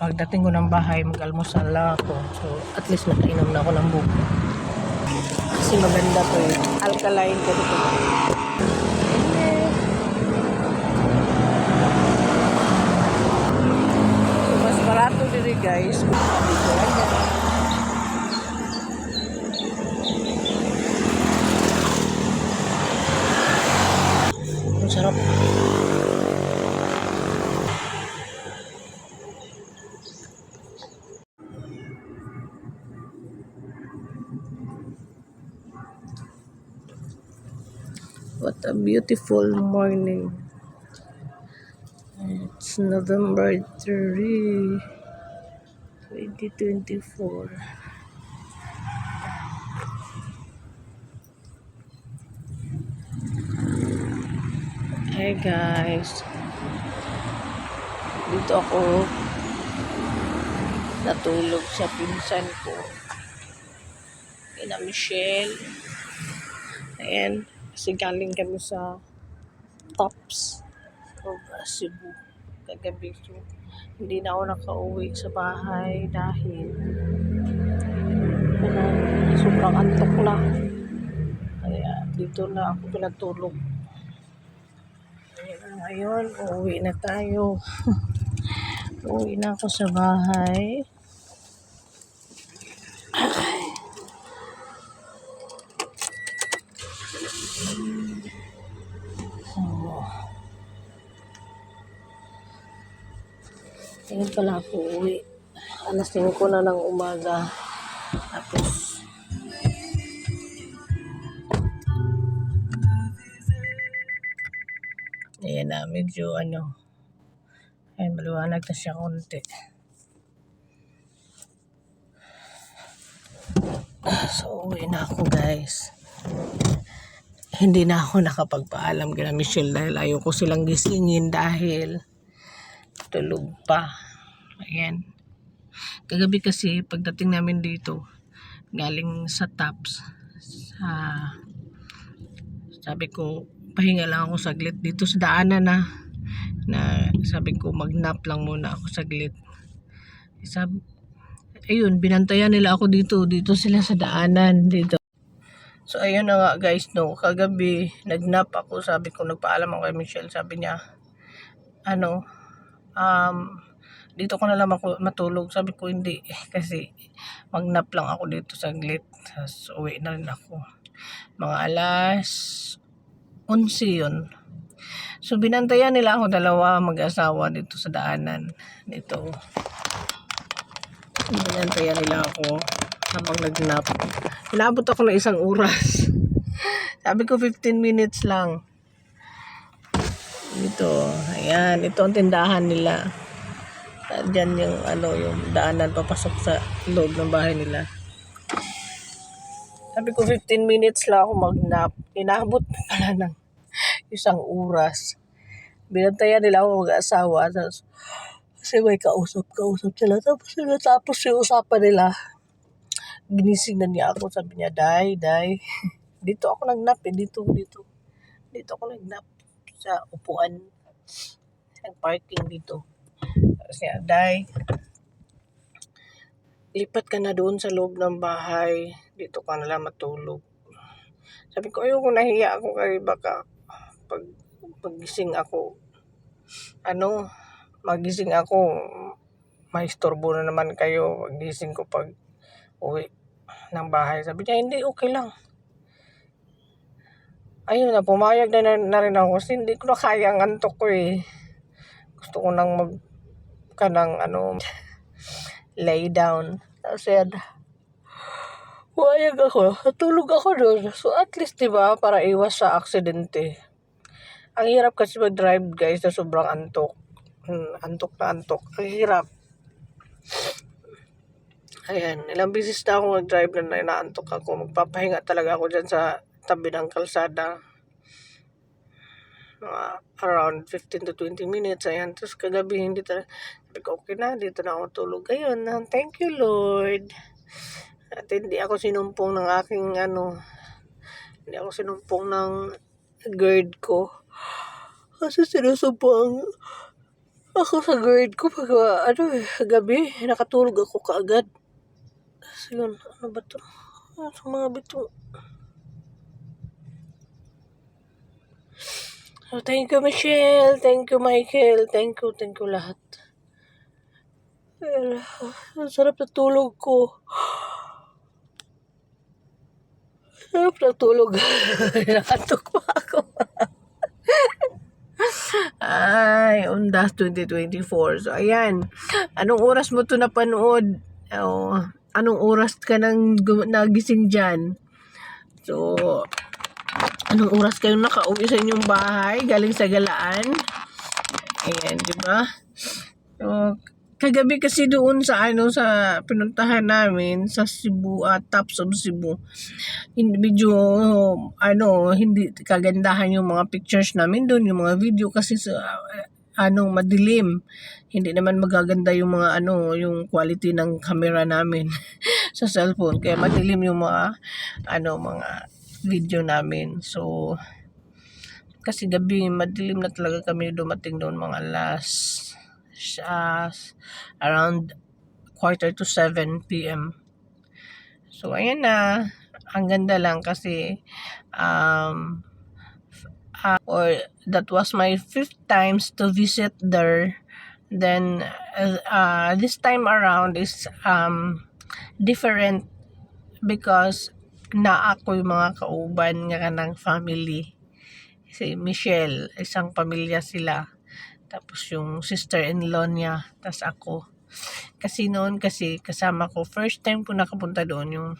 pagdating ko ng bahay, mag-almusal ako. So, at least nakainom na ako ng buko. Kasi maganda to eh. Alkaline ko dito. So, mas barato dito guys. Dito lang yan. Ang sarap. What a beautiful morning. It's November 3, 2024. Hey guys. Dito ako natulog sa pinsan ko. Ina Michelle. Ayan. Kasi galing kami sa Tops of Cebu kagabi. So, hindi na ako nakauwi sa bahay dahil sobrang antok na. Kaya dito na ako pinatulog. Kaya ngayon, uuwi na tayo. Uuwi na ako sa bahay. Ngayon pala ako uwi. Alas 5 na ng umaga. Tapos, ayan na, medyo ay maliwanag na siya konti. So, uwi na ako guys. Hindi na ako nakapagpaalam kina Michelle dahil ayaw ko silang gisingin dahil tulog pa. Ayan. Kagabi kasi pagdating namin dito, galing sa Tops, sabi ko, pahinga lang ako saglit dito sa daanan na sabi ko mag-nap lang muna ako saglit. Ayun, binantayan nila ako dito sila sa daanan dito. So ayun na nga guys, no, kagabi nag-nap ako, sabi ko nagpaalam ako kay Michelle, sabi niya dito ko na lang matulog. Sabi ko hindi kasi mag-nap lang ako dito saglit. So uwi na rin ako. Mga alas 11 yun. So binantayan nila ako, dalawa mag-asawa dito sa daanan. Dito. Binantayan nila ako habang nag-nap. Inabot ako ng 1 oras. Sabi ko 15 minutes lang. Dito. Ayan. Ito ang tindahan nila. Diyan yung daanan papasok sa loob ng bahay nila. Sabi ko 15 minutes lang ako mag-nap. Inabot pala ng 1 oras. Binantayan nila ako mag-asawa. Kasi may kausap sila. Tapos yung usapan nila, ginising na niya ako. Sabi niya, Day. Dito ako nag-nap eh. Dito ako nag-nap sa upuan. Ang parking dito. Kasi Day, lipat ka na doon sa loob ng bahay. Dito ka na lang matulog. Sabi ko, ayoko, nahiya ako kay baka pagising ako. Magising ako, maistorbo na naman kayo. Magising ko pag uwi ng bahay. Sabi niya, hindi, okay lang. Ayun na, pumayag na rin ako kasi hindi ko na kaya ang antok ko eh. Gusto ko nang lay down. Kasi pumayag ako, natulog ako doon. So at least diba, para iwas sa aksidente. Ang hirap kasi mag-drive guys na sobrang antok. Antok na antok. Ang hirap. Ayan, ilang beses na ako mag-drive na inaantok ako. Magpapahinga talaga ako dyan sa tabi ng kalsada. Around 15 to 20 minutes. Ayan, tapos kagabi hindi talaga. Sabi ko, okay na, dito na ako tulog. Ayun, thank you Lord. At hindi ako sinumpong ng aking hindi ako sinumpong ng GERD ko. Kasi sinusumpong Ako sa grade ko, pag gabi, nakatulog ako kaagad. So yun, ano ba to? Sa mga bito. So, thank you, Michelle. Thank you, Michael. Thank you lahat. Ang sarap na tulog ko. Sarap na tulog. Nakatok pa ako. Ay, Undas 2024. So, ayan. Anong oras mo to napanood? Anong oras ka nagising dyan? So, anong oras kayo nakauwi sa inyong bahay? Galing sa galaan? Ayan, di ba? So, kagabi kasi doon sa pinuntahan namin sa Cebu, Tops of Cebu. Medyo hindi kagandahan yung mga pictures namin doon, yung mga video kasi sa madilim. Hindi naman magaganda yung mga yung quality ng camera namin sa cellphone. Kaya madilim yung mga mga video namin. So kasi gabi madilim na talaga kami dumating doon, mga around 6:45 p.m. So ayan na, ang ganda lang kasi or that was my 5th times to visit there. Then this time around is different because ako yung mga kauban nga ng family. Si Michelle, isang pamilya sila. Tapos yung sister-in-law niya, tas ako. Kasi noon kasama ko, first time ko nakapunta doon yung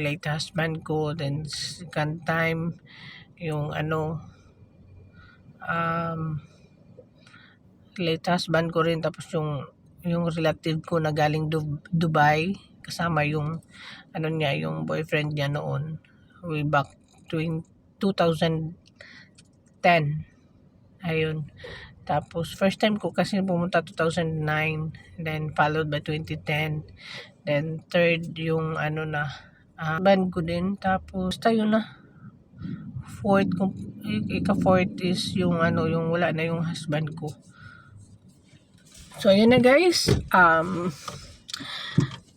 late husband ko, then second time yung late husband ko rin, tapos yung relative ko na galing Dubai, kasama yung yung boyfriend niya noon, way back 2010. Ayun. Tapos first time ko kasi pumunta 2009, then followed by 2010, then third yung band ko din, tapos tayo na fourth is yung yung wala na yung husband ko. So ayun na guys,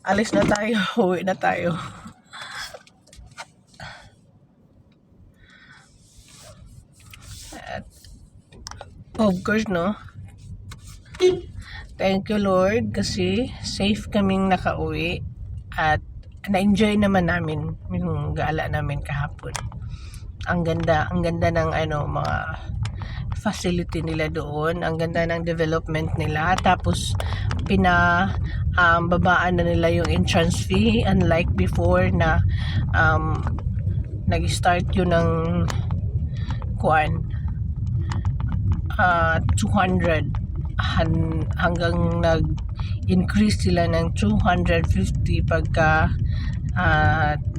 alis na tayo, uwi na tayo. Of course, no? Thank you, Lord, kasi safe kaming nakauwi at na-enjoy naman namin yung gala namin kahapon. Ang ganda ng mga facility nila doon. Ang ganda ng development nila. Tapos, babaan na nila yung entrance fee. Unlike before na nag-start yun ng 200 hanggang nag-increase sila ng 250 pagka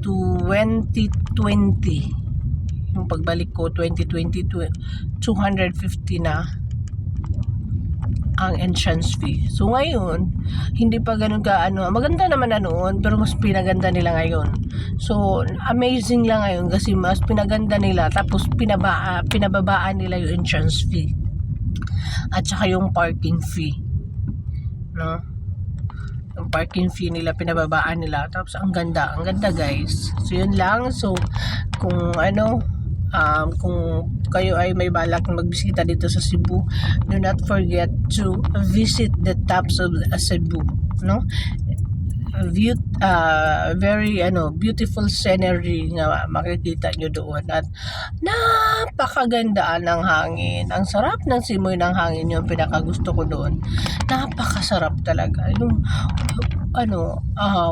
2020 yung pagbalik ko 2020 250 na ang entrance fee. So ngayon hindi pa ganun maganda naman na noon, pero mas pinaganda nila ngayon. So amazing lang ngayon kasi mas pinaganda nila, tapos pinababaan nila yung entrance fee at saka yung parking fee, no? Yung parking fee nila pinababaan nila, tapos ang ganda guys. So yun lang. So kung kung kayo ay may balak na magbisita dito sa Cebu, do not forget to visit the Tops of Cebu, no? Very beautiful scenery nga makikita nyo doon, at napakaganda ng hangin. Ang sarap ng simoy ng hangin, yung pinakagusto ko doon. Napakasarap talaga yung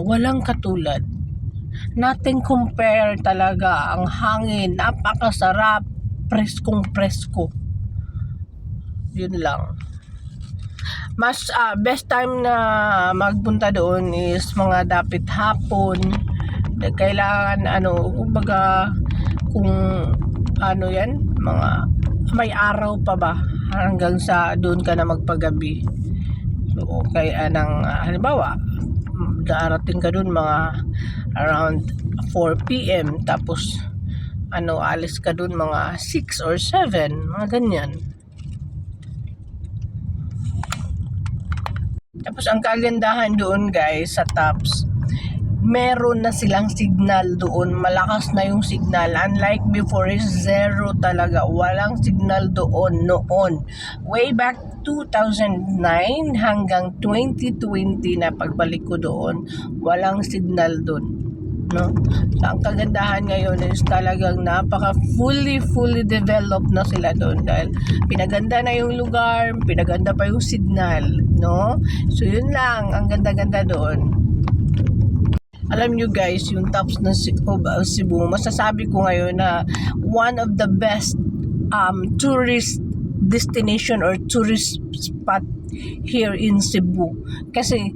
walang katulad, nothing compare talaga. Ang hangin napakasarap, preskong presko. Yun lang. Mas best time na magpunta doon is mga dapit hapon. Kailangan kumbaga kung yan, mga may araw pa ba hanggang sa doon ka na magpagabi. So kaya halimbawa darating ka doon mga around 4 p.m. tapos alis ka doon mga 6 or 7, mga ganyan. Tapos ang kagandahan doon guys sa Tops, meron na silang signal doon. Malakas na yung signal. Unlike before is zero talaga. Walang signal doon noon. Way back 2009 hanggang 2020 na pagbalik ko doon, walang signal doon. No? So, ang kagandahan ngayon is talagang napaka fully developed na sila doon dahil pinaganda na yung lugar, pinaganda pa yung signal, no? So yun lang, ang ganda-ganda doon. Alam nyo guys, yung Tops ng Cebu, masasabi ko ngayon na one of the best tourist destination or tourist spot here in Cebu. Kasi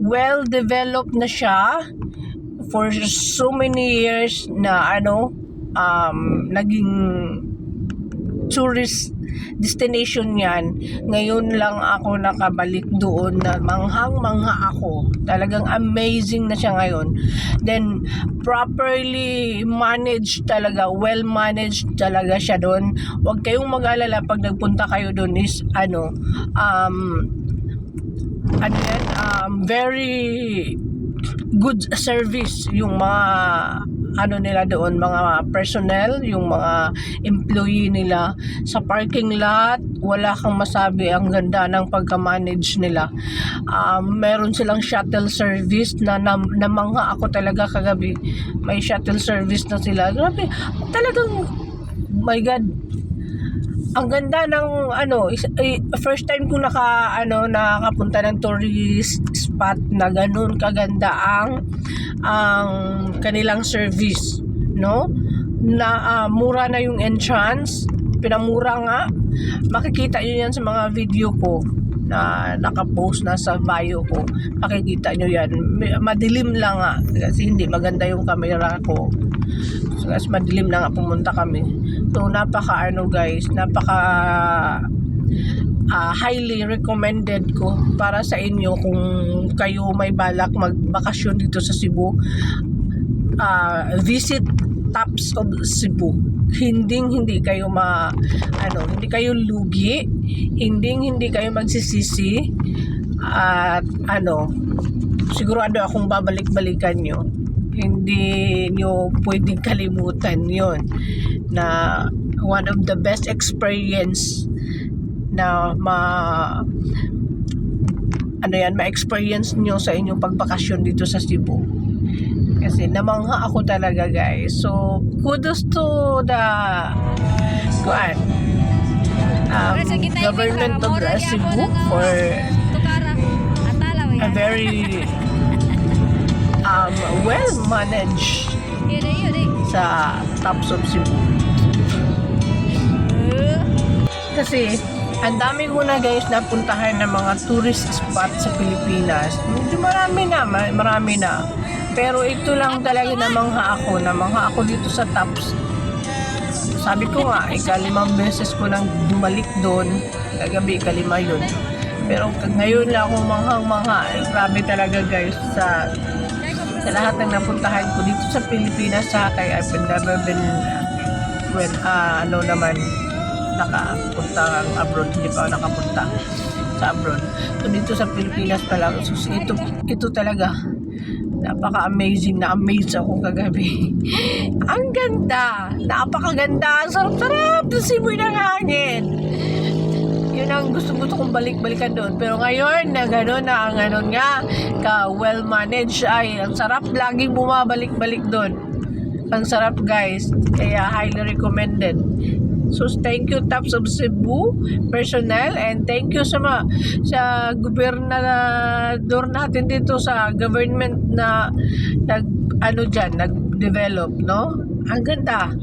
well-developed na siya for so many years na naging tourist destination yan. Ngayon lang ako nakabalik doon na manghang-mangha ako. Talagang amazing na siya ngayon. Then, properly managed talaga, well-managed talaga siya doon. Huwag kayong mag-alala pag nagpunta kayo doon is, very good service yung mga nila doon, mga personnel, yung mga employee nila sa parking lot. Wala kang masabi, ang ganda ng pagka-manage nila. Meron silang shuttle service na namangha ako talaga kagabi. May shuttle service na sila. Grabe, talagang my God, ang ganda ng first time ko nakapunta ng tourist spot na ganun kaganda ang kanilang service, no? Na mura na yung entrance, pinamura nga. Makikita niyo yan sa mga video ko na nakapost na sa bio ko. Makikita niyo yan. Madilim lang nga kasi hindi maganda yung camera ko. So, kasi madilim na nga pumunta kami. So napaka highly recommended ko para sa inyo kung kayo may balak magbakasyon dito sa Cebu. Visit Tops of Cebu. Hindi kayo hindi kayo lugi, hindi kayo magsisisi, at sigurado akong babalik-balikan nyo. Hindi nyo pwedeng kalimutan yon na one of the best experience na ma-experience nyo sa inyong pagbakasyon dito sa Cebu. Kasi namangha ako talaga guys. So kudos to the government of Cebu for a very well managed sa Tops of Cebu. Kasi ang dami ko na guys napuntahan ng mga tourist spot sa Pilipinas. Medyo marami na. Pero ito lang talaga namangha ako dito sa Tops. Sabi ko nga, ika-5 beses ko nang bumalik doon. Kagabi, ika-5 yun. Pero ngayon lang ako manghang-mangha. Grabe talaga guys sa lahat ng napuntahan ko dito sa Pilipinas. Sa kay I've never been nakapunta abroad. Hindi pa ako nakapunta sa abroad. So dito sa Pilipinas pa lang. So ito talaga napaka-amazing. Na-amaze ako kagabi. Ang ganda. Napakaganda. Sarap-sarap. Simoy ng hangin. Yun ang gusto kong balik-balikan doon. Pero ngayon, na gano'n na ang well-managed ay ang sarap laging bumabalik-balik doon. Ang sarap guys. Kaya highly recommended. So thank you Tops of Cebu personnel, and thank you sa gobernador natin dito sa government na nag-develop, no? Ang ganda.